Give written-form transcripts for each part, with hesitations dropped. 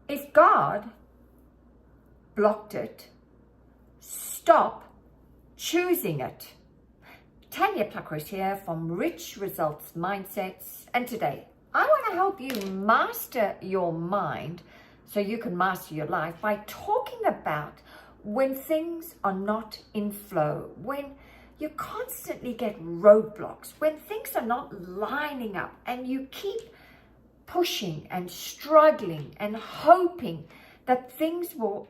If God blocked it, stop choosing it. Tanya Pluckers here from Rich Results Mindsets, and today I want to help you master your mind so you can master your life by talking about when things are not in flow, when you constantly get roadblocks, when things are not lining up and you keep pushing and struggling and hoping that things will,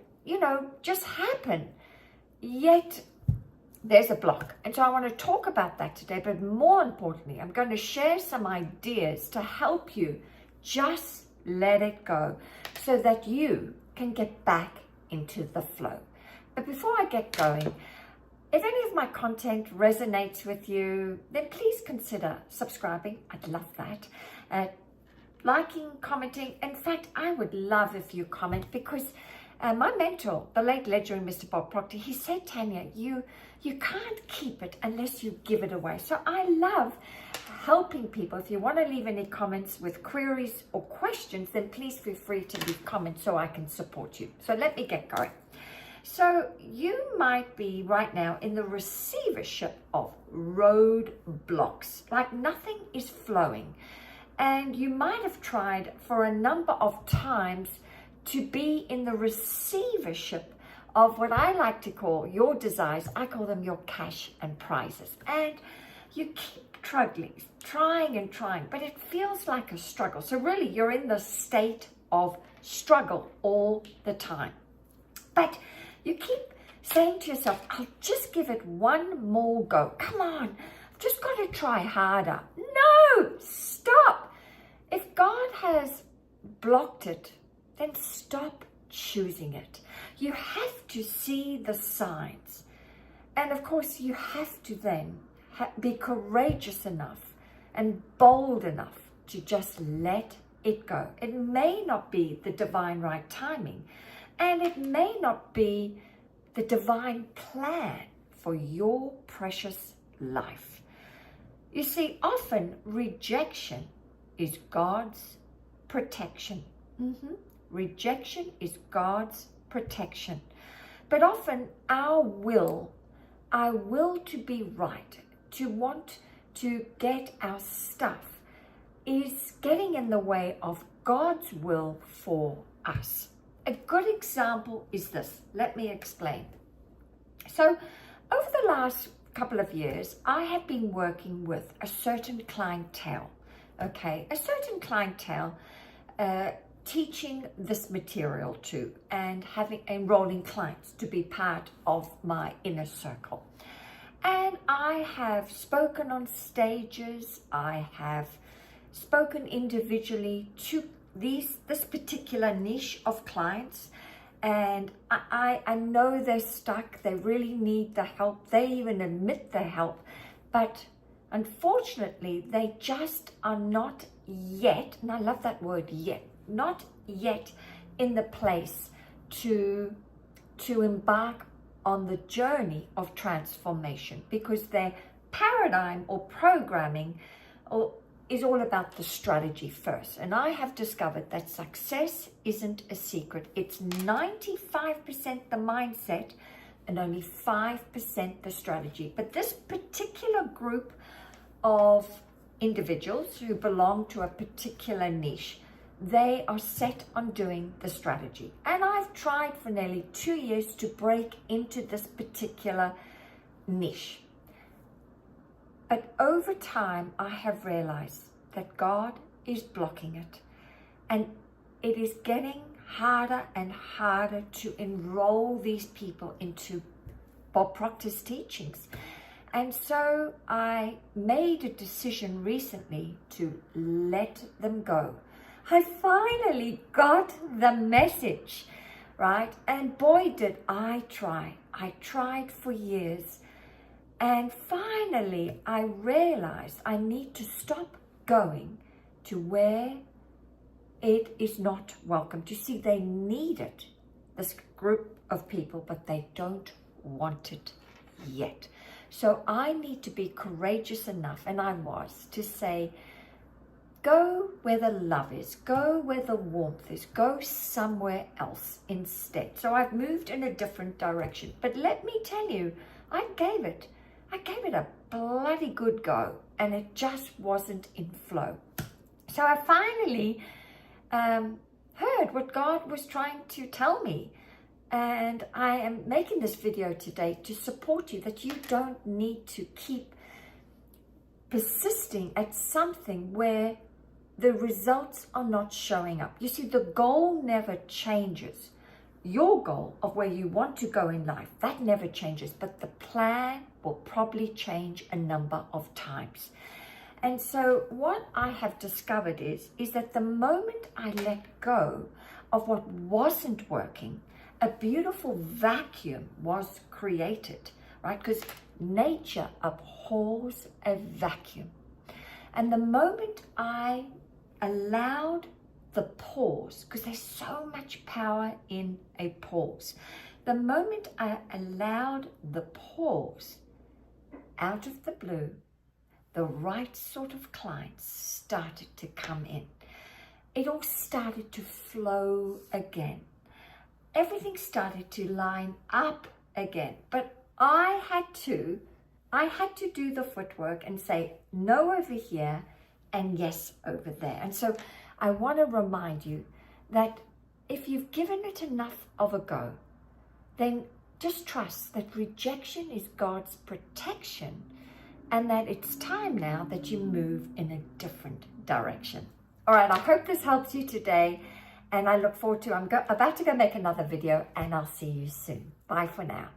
just happen. Yet there's a block. And so I want to talk about that today. But more importantly, I'm going to share some ideas to help you just let it go so that you can get back into the flow. But before I get going, if any of my content resonates with you, then please consider subscribing. I'd love that. Liking, commenting. In fact, I would love if you comment, because my mentor, the late legendary Mr. Bob Proctor, he said, Tanya, you can't keep it unless you give it away. So I love helping people. If you want to leave any comments with queries or questions, then please feel free to leave comments so I can support you. So let me get going. So you might be right now in the receivership of roadblocks, like nothing is flowing. And you might have tried for a number of times to be in the receivership of what I like to call your desires. I call them your cash and prizes. And you keep trying and trying, but it feels like a struggle. So really, you're in the state of struggle all the time. But you keep saying to yourself, I'll just give it one more go. Come on, I've just got to try harder. No, stop. If God has blocked it, then stop choosing it. You have to see the signs. And of course, you have to then be courageous enough and bold enough to just let it go. It may not be the divine right timing, and it may not be the divine plan for your precious life. You see, often rejection is God's protection. Rejection is God's protection. But often our will to be right, to want to get our stuff, is getting in the way of God's will for us. A good example is this. Let me explain. So over the last couple of years, I have been working with a certain clientele. A certain clientele, teaching this material to, and enrolling clients to be part of my inner circle. And I have spoken on stages, I have spoken individually to this particular niche of clients, and I know they're stuck, they really need the help, they even admit the help, but unfortunately, they just are not yet, and I love that word yet, not yet in the place to embark on the journey of transformation, because their paradigm or programming is all about the strategy first. And I have discovered that success isn't a secret. It's 95% the mindset and only 5% the strategy. But this particular group of individuals who belong to a particular niche, they are set on doing the strategy. And I've tried for nearly 2 years to break into this particular niche. But over time, I have realized that God is blocking it. And it is getting harder and harder to enroll these people into Bob Proctor's teachings. And so I made a decision recently to let them go. I finally got the message, right? And boy, did I try. I tried for years. And finally, I realized I need to stop going to where it is not welcome. You see, they need it, this group of people, but they don't want it yet. So I need to be courageous enough, and I was, to say, Go where the love is, go where the warmth is, go somewhere else instead. So I've moved in a different direction. But let me tell you, I gave it a bloody good go, and it just wasn't in flow. So I finally heard what God was trying to tell me. And I am making this video today to support you, that you don't need to keep persisting at something where the results are not showing up. You see, the goal never changes. Your goal of where you want to go in life, that never changes, but the plan will probably change a number of times. And so what I have discovered is that the moment I let go of what wasn't working, a beautiful vacuum was created, right? Because nature abhors a vacuum. And the moment I allowed the pause, because there's so much power in a pause, the moment I allowed the pause, out of the blue, the right sort of clients started to come in. It all started to flow again. Everything started to line up again. But I had to do the footwork and say no over here and yes over there. And so I want to remind you that if you've given it enough of a go, then just trust that rejection is God's protection, and that it's time now that you move in a different direction. All right, I hope this helps you today, and I look forward to, I'm about to go make another video, and I'll see you soon. Bye for now.